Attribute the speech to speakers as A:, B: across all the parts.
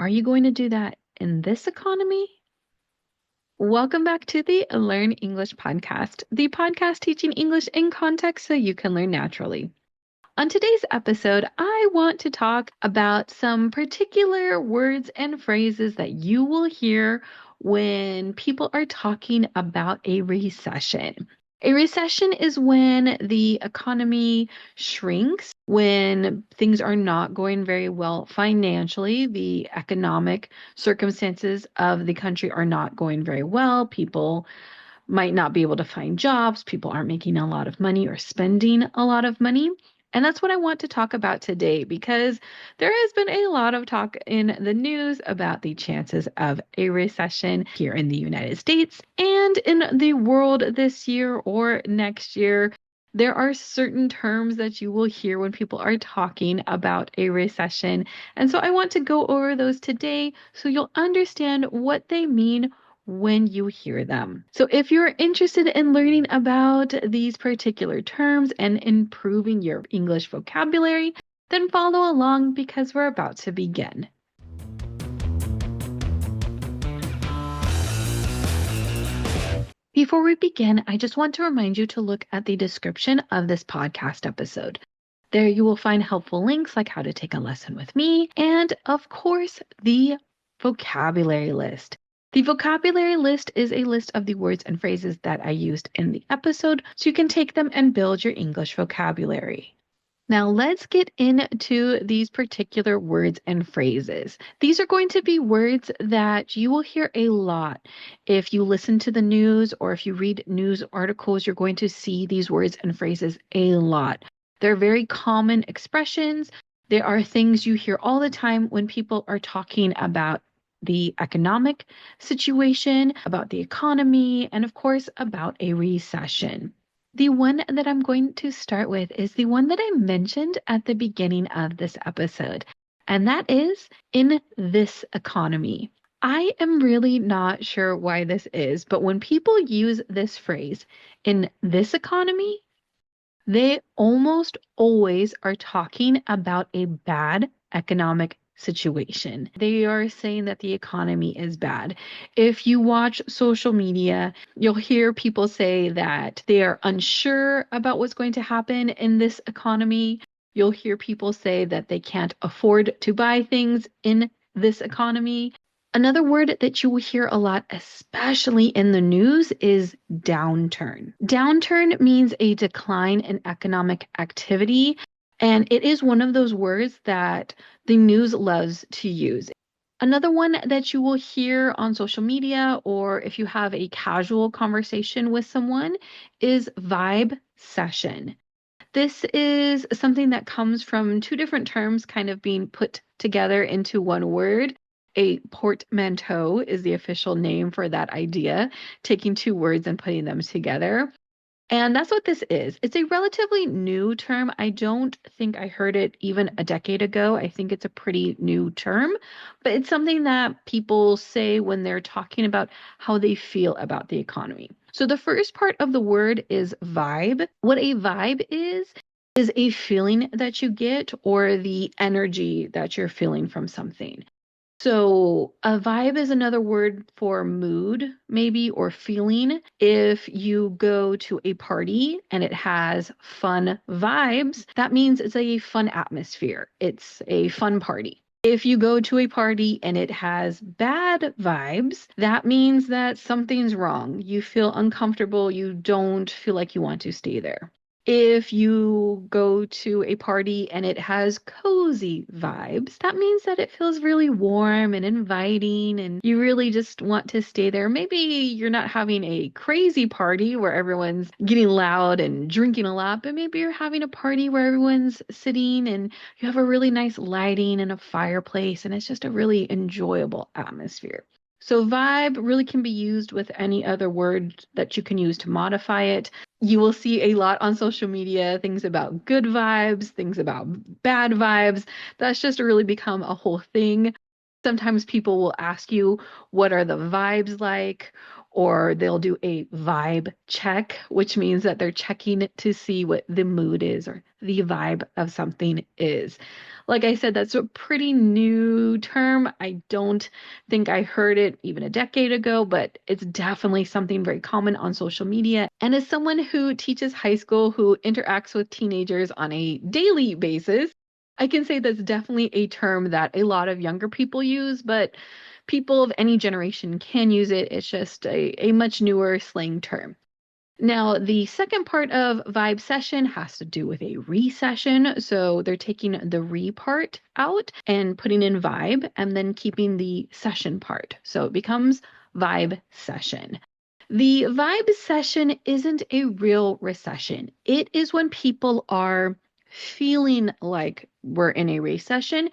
A: Are you going to do that in this economy? Welcome back to the Learn English podcast, the podcast teaching English in context so you can learn naturally. On today's episode, I want to talk about some particular words and phrases that you will hear when people are talking about a recession. A recession is when the economy shrinks, when things are not going very well financially, the economic circumstances of the country are not going very well. People might not be able to find jobs. People aren't making a lot of money or spending a lot of money. And that's what I want to talk about today because there has been a lot of talk in the news about the chances of a recession here in the United States and in the world this year or next year. There are certain terms that you will hear when people are talking about a recession. And so I want to go over those today so you'll understand what they mean when you hear them. So if you're interested in learning about these particular terms and improving your English vocabulary, then follow along because we're about to begin. Before we begin, I just want to remind you to look at the description of this podcast episode. There you will find helpful links like how to take a lesson with me and, of course, the vocabulary list. The vocabulary list is a list of the words and phrases that I used in the episode, so you can take them and build your English vocabulary. Now let's get into these particular words and phrases. These are going to be words that you will hear a lot. If you listen to the news or if you read news articles, you're going to see these words and phrases a lot. They're very common expressions. They are things you hear all the time when people are talking about the economic situation, about the economy, and of course, about a recession. The one that I'm going to start with is the one that I mentioned at the beginning of this episode, and that is in this economy. I am really not sure why this is, but when people use this phrase, in this economy, they almost always are talking about a bad economic situation. They are saying that the economy is bad. If you watch social media, you'll hear people say that they are unsure about what's going to happen in this economy. You'll hear people say that they can't afford to buy things in this economy. Another word that you will hear a lot, especially in the news, is downturn. Downturn means a decline in economic activity, and it is one of those words that the news loves to use. Another one that you will hear on social media or if you have a casual conversation with someone is Vibesession. This is something that comes from two different terms kind of being put together into one word. A portmanteau is the official name for that idea, taking two words and putting them together. And that's what this is. It's a relatively new term. I don't think I heard it even a decade ago. I think it's a pretty new term, but it's something that people say when they're talking about how they feel about the economy. So the first part of the word is vibe. What a vibe is a feeling that you get or the energy that you're feeling from something. So a vibe is another word for mood, maybe, or feeling. If you go to a party and it has fun vibes, that means it's a fun atmosphere. It's a fun party. If you go to a party and it has bad vibes, that means that something's wrong. You feel uncomfortable. You don't feel like you want to stay there. If you go to a party and it has cozy vibes, that means that it feels really warm and inviting and you really just want to stay there. Maybe you're not having a crazy party where everyone's getting loud and drinking a lot, but maybe you're having a party where everyone's sitting and you have a really nice lighting and a fireplace and it's just a really enjoyable atmosphere. So vibe really can be used with any other word that you can use to modify it. You will see a lot on social media, things about good vibes, things about bad vibes. That's just really become a whole thing. Sometimes people will ask you, what are the vibes like? Or they'll do a vibe check, which means that they're checking to see what the mood is or the vibe of something is. Like I said, that's a pretty new term. I don't think I heard it even a decade ago, but it's definitely something very common on social media. And as someone who teaches high school, who interacts with teenagers on a daily basis, I can say that's definitely a term that a lot of younger people use, but people of any generation can use it. It's just a much newer slang term. Now, the second part of Vibesession has to do with a recession. So they're taking the re part out and putting in vibe and then keeping the session part. So it becomes Vibesession. The Vibesession isn't a real recession. It is when people are feeling like we're in a recession,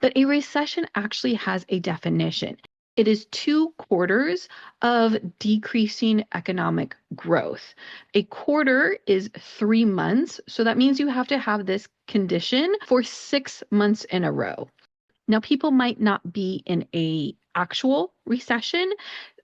A: but a recession actually has a definition. It is 2 quarters of decreasing economic growth. A quarter is 3 months, so that means you have to have this condition for 6 months in a row. Now, people might not be in a actual recession,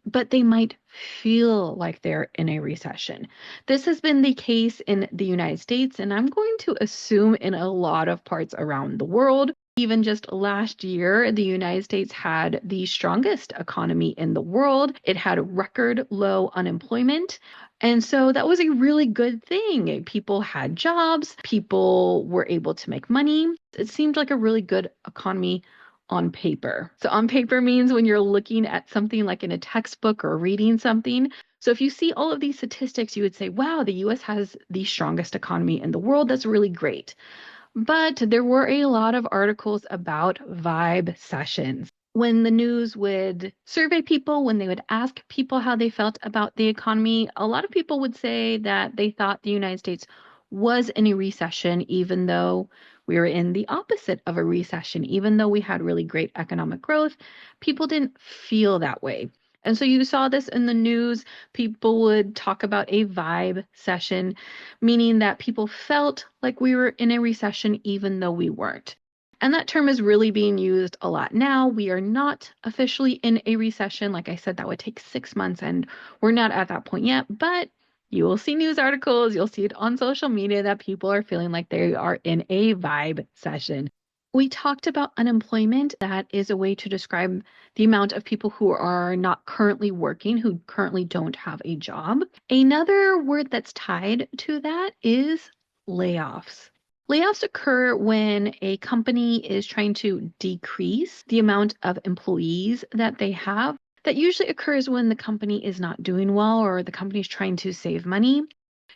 A: but they might feel like they're in a recession. This has been the case in the United States, and I'm going to assume in a lot of parts around the world. Even just last year, the United States had the strongest economy in the world. It had record low unemployment. And so that was a really good thing. People had jobs, people were able to make money. It seemed like a really good economy on paper. So on paper means when you're looking at something like in a textbook or reading something. So if you see all of these statistics, you would say, wow, the US has the strongest economy in the world. That's really great. But there were a lot of articles about vibe sessions. When the news would survey people, when they would ask people how they felt about the economy, a lot of people would say that they thought the United States was in a recession, even though we were in the opposite of a recession. Even though we had really great economic growth, people didn't feel that way. And so you saw this in the news. People would talk about a vibe session, meaning that people felt like we were in a recession even though we weren't. And that term is really being used a lot now. We are not officially in a recession. Like I said, that would take 6 months, and we're not at that point yet. But you will see news articles, you'll see it on social media that people are feeling like they are in a vibe session. We talked about unemployment. That is a way to describe the amount of people who are not currently working, who currently don't have a job. Another word that's tied to that is layoffs. Layoffs occur when a company is trying to decrease the amount of employees that they have. That usually occurs when the company is not doing well or the company is trying to save money.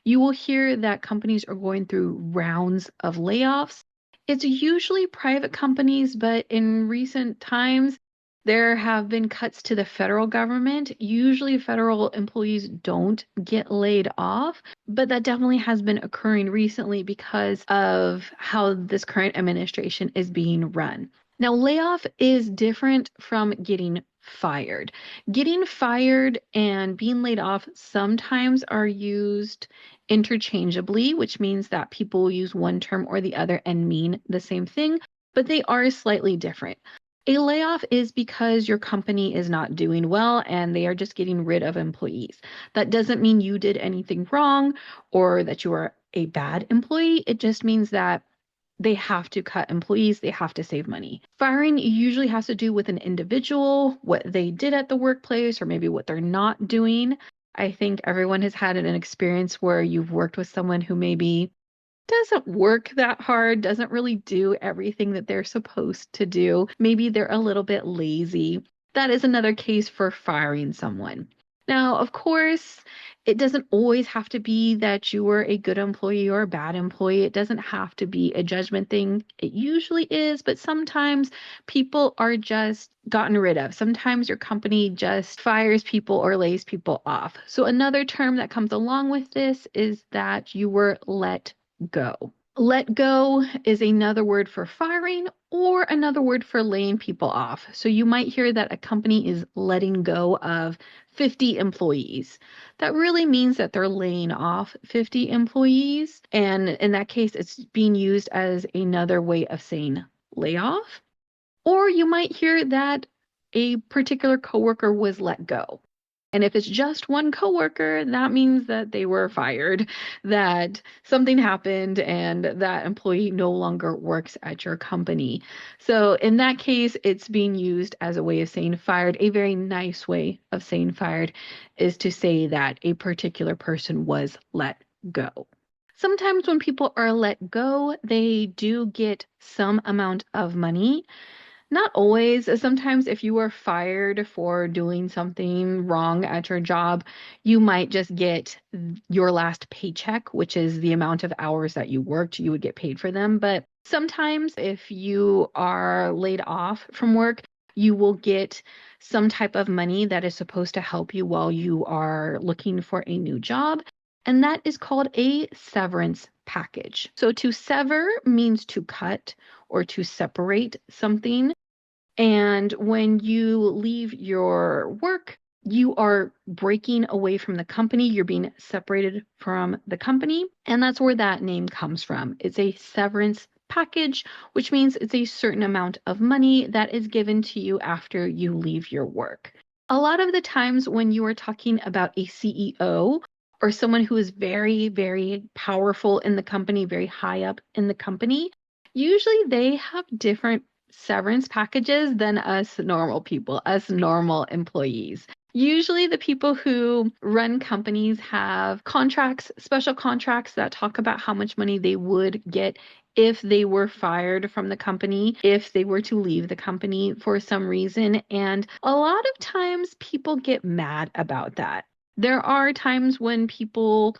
A: You will hear that companies are going through rounds of layoffs. It's usually private companies, but in recent times, there have been cuts to the federal government. Usually, federal employees don't get laid off, but that definitely has been occurring recently because of how this current administration is being run. Now, layoff is different from getting fired. Getting fired and being laid off sometimes are used interchangeably, which means that people will use one term or the other and mean the same thing, but they are slightly different. A layoff is because your company is not doing well and they are just getting rid of employees. That doesn't mean you did anything wrong or that you are a bad employee. It just means that they have to cut employees, they have to save money. Firing usually has to do with an individual, what they did at the workplace, or maybe what they're not doing. I think everyone has had an experience where you've worked with someone who maybe doesn't work that hard, doesn't really do everything that they're supposed to do. Maybe they're a little bit lazy. That is another case for firing someone. Now, of course, it doesn't always have to be that you were a good employee or a bad employee. It doesn't have to be a judgment thing. It usually is, but sometimes people are just gotten rid of. Sometimes your company just fires people or lays people off. So another term that comes along with this is that you were let go. Let go is another word for firing or another word for laying people off. So you might hear that a company is letting go of 50 employees. That really means that they're laying off 50 employees. And in that case, it's being used as another way of saying layoff. Or you might hear that a particular coworker was let go. And if it's just one coworker, that means that they were fired, that something happened, and that employee no longer works at your company. So in that case, it's being used as a way of saying fired. A very nice way of saying fired is to say that a particular person was let go. Sometimes when people are let go, they do get some amount of money. Not always. Sometimes if you were fired for doing something wrong at your job, you might just get your last paycheck, which is the amount of hours that you worked. You would get paid for them. But sometimes if you are laid off from work, you will get some type of money that is supposed to help you while you are looking for a new job. And that is called a severance package. So to sever means to cut or to separate something. And when you leave your work, you are breaking away from the company. You're being separated from the company. And that's where that name comes from. It's a severance package, which means it's a certain amount of money that is given to you after you leave your work. A lot of the times when you are talking about a CEO or someone who is very, very powerful in the company, very high up in the company, usually they have different severance packages than us normal people, us normal employees. Usually the people who run companies have contracts, special contracts that talk about how much money they would get if they were fired from the company, if they were to leave the company for some reason. And a lot of times people get mad about that. There are times when people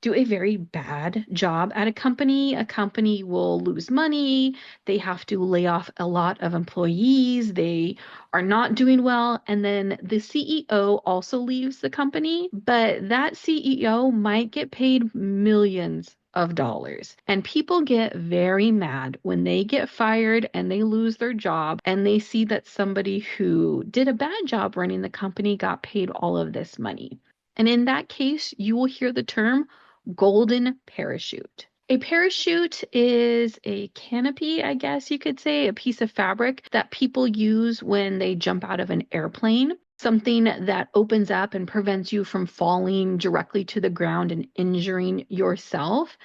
A: do a very bad job at a company will lose money, they have to lay off a lot of employees, they are not doing well, and then the CEO also leaves the company, but that CEO might get paid millions of dollars. And people get very mad when they get fired and they lose their job and they see that somebody who did a bad job running the company got paid all of this money. And in that case, you will hear the term golden parachute. A parachute is a canopy, I guess you could say, a piece of fabric that people use when they jump out of an airplane, something that opens up and prevents you from falling directly to the ground and injuring yourself.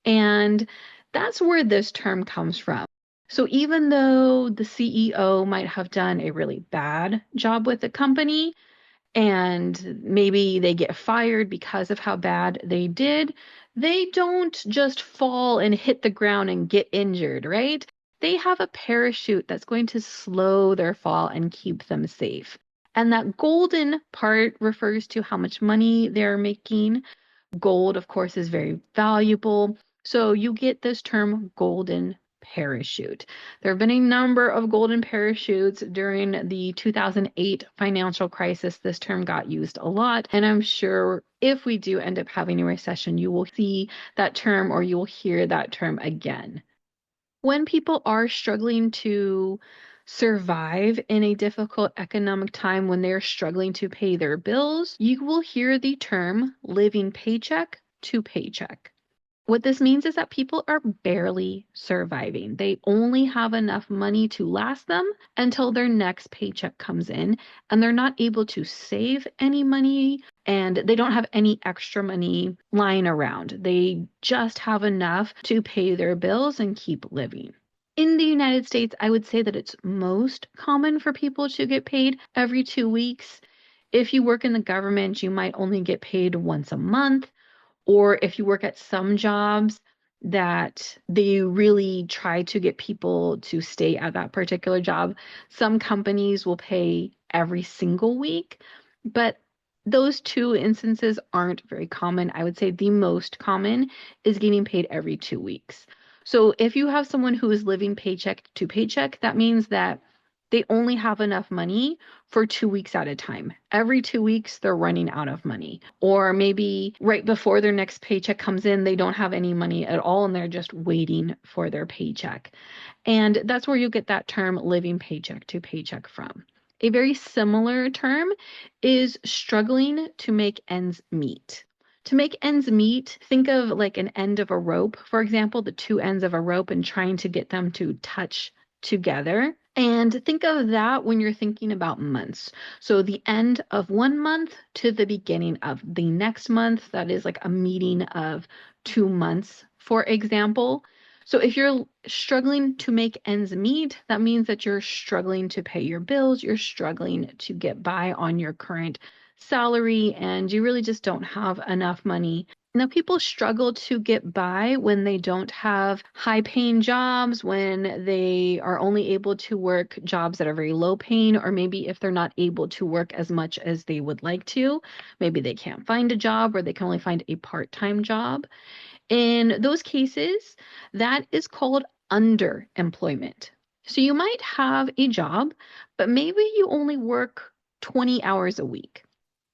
A: And that's where this term comes from. So even though the CEO might have done a really bad job with the company, and maybe they get fired because of how bad they did, they don't just fall and hit the ground and get injured, right? They have a parachute that's going to slow their fall and keep them safe. And that golden part refers to how much money they're making. Gold, of course, is very valuable. So you get this term golden parachute. There have been a number of golden parachutes during the 2008 financial crisis. This term got used a lot. And I'm sure if we do end up having a recession, you will see that term or you will hear that term again. When people are struggling to survive in a difficult economic time, when they're struggling to pay their bills, you will hear the term living paycheck to paycheck. What this means is that people are barely surviving. They only have enough money to last them until their next paycheck comes in, and they're not able to save any money and they don't have any extra money lying around. They just have enough to pay their bills and keep living. In the United States, I would say that it's most common for people to get paid every 2 weeks. If you work in the government, you might only get paid once a month. Or if you work at some jobs that they really try to get people to stay at that particular job, some companies will pay every single week, but those two instances aren't very common. I would say the most common is getting paid every 2 weeks. So if you have someone who is living paycheck to paycheck, that means that they only have enough money for 2 weeks at a time. Every 2 weeks, they're running out of money. Or maybe right before their next paycheck comes in, they don't have any money at all and they're just waiting for their paycheck. And that's where you get that term living paycheck to paycheck from. A very similar term is struggling to make ends meet. To make ends meet, think of like an end of a rope, for example, the two ends of a rope and trying to get them to touch together. And think of that when you're thinking about months. So the end of one month to the beginning of the next month, that is like a meeting of 2 months, for example. So if you're struggling to make ends meet, that means that you're struggling to pay your bills, you're struggling to get by on your current salary, and you really just don't have enough money. Now, people struggle to get by when they don't have high paying jobs, when they are only able to work jobs that are very low paying, or maybe if they're not able to work as much as they would like to. Maybe they can't find a job or they can only find a part-time job. In those cases, that is called underemployment. So you might have a job, but maybe you only work 20 hours a week.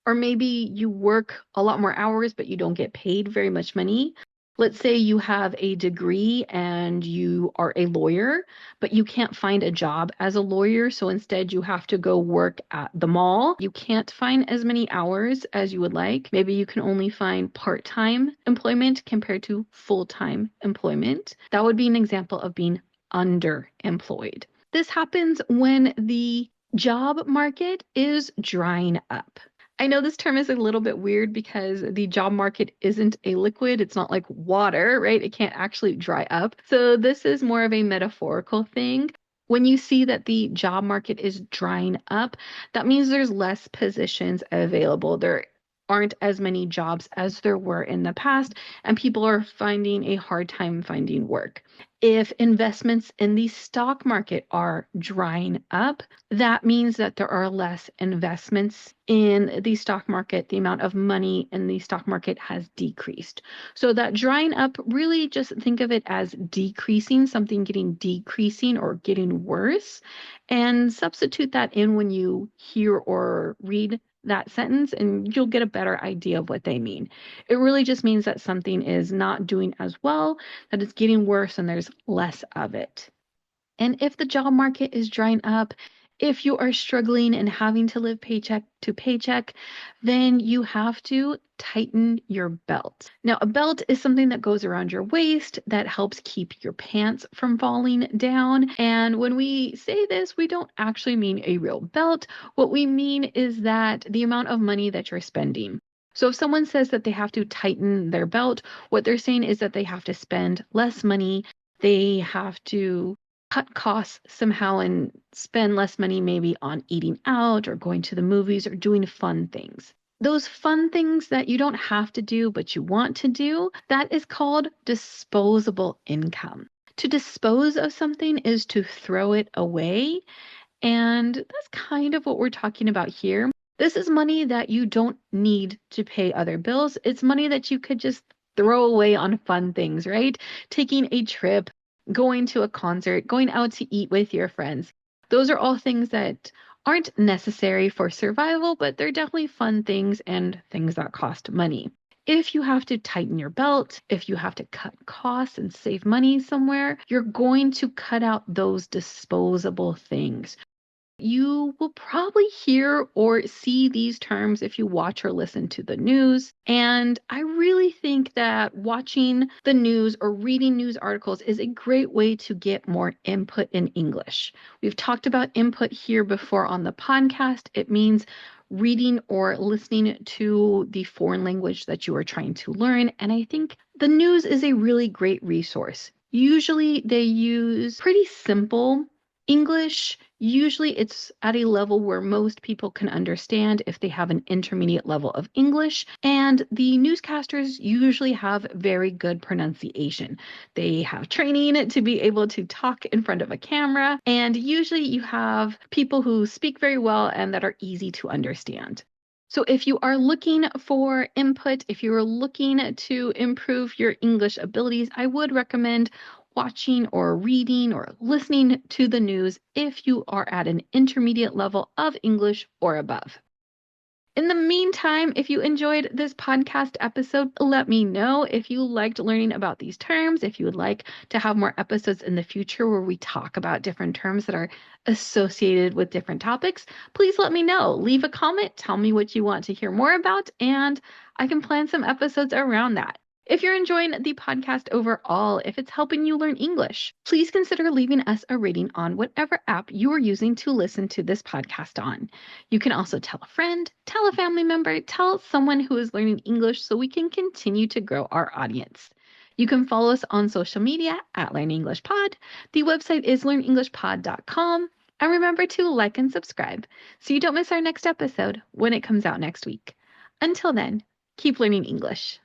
A: Or maybe you work a lot more hours, but you don't get paid very much money. Let's say you have a degree and you are a lawyer, but you can't find a job as a lawyer. So instead, you have to go work at the mall. You can't find as many hours as you would like. Maybe you can only find part-time employment compared to full-time employment. That would be an example of being underemployed. This happens when the job market is drying up. I know this term is a little bit weird because the job market isn't a liquid. It's not like water, right? It can't actually dry up. So this is more of a metaphorical thing. When you see that the job market is drying up, that means there's less positions available. There aren't as many jobs as there were in the past, and people are finding a hard time finding work. If investments in the stock market are drying up, that means that there are less investments in the stock market. The amount of money in the stock market has decreased. So that drying up, really just think of it as decreasing, something getting decreasing or getting worse, and substitute that in when you hear or read that sentence, and you'll get a better idea of what they mean. It really just means that something is not doing as well, that it's getting worse, and there's less of it. And if the job market is drying up, if you are struggling and having to live paycheck to paycheck, then you have to tighten your belt. Now, a belt is something that goes around your waist that helps keep your pants from falling down. And when we say this, we don't actually mean a real belt. What we mean is that the amount of money that you're spending. So if someone says that they have to tighten their belt, what they're saying is that they have to spend less money. They have to cut costs somehow and spend less money maybe on eating out or going to the movies or doing fun things. Those fun things that you don't have to do but you want to do, that is called disposable income. To dispose of something is to throw it away, and that's kind of what we're talking about here. This is money that you don't need to pay other bills. It's money that you could just throw away on fun things, right? Taking a trip, going to a concert, going out to eat with your friends. Those are all things that aren't necessary for survival, but they're definitely fun things and things that cost money. If you have to tighten your belt, if you have to cut costs and save money somewhere, you're going to cut out those disposable things. You will probably hear or see these terms if you watch or listen to the news. And I really think that watching the news or reading news articles is a great way to get more input in English. We've talked about input here before on the podcast. It means reading or listening to the foreign language that you are trying to learn. And I think the news is a really great resource. Usually they use pretty simple English. Usually it's at a level where most people can understand if they have an intermediate level of English, and the newscasters usually have very good pronunciation. They have training to be able to talk in front of a camera, and usually you have people who speak very well and that are easy to understand. So if you are looking for input, if you are looking to improve your English abilities, I would recommend watching or reading or listening to the news if you are at an intermediate level of English or above. In the meantime, if you enjoyed this podcast episode, let me know. If you liked learning about these terms, if you would like to have more episodes in the future where we talk about different terms that are associated with different topics, please let me know. Leave a comment, tell me what you want to hear more about, and I can plan some episodes around that. If you're enjoying the podcast overall, if it's helping you learn English, please consider leaving us a rating on whatever app you are using to listen to this podcast on. You can also tell a friend, tell a family member, tell someone who is learning English so we can continue to grow our audience. You can follow us on social media at Learn English Pod. The website is learnenglishpod.com. And remember to like and subscribe so you don't miss our next episode when it comes out next week. Until then, keep learning English.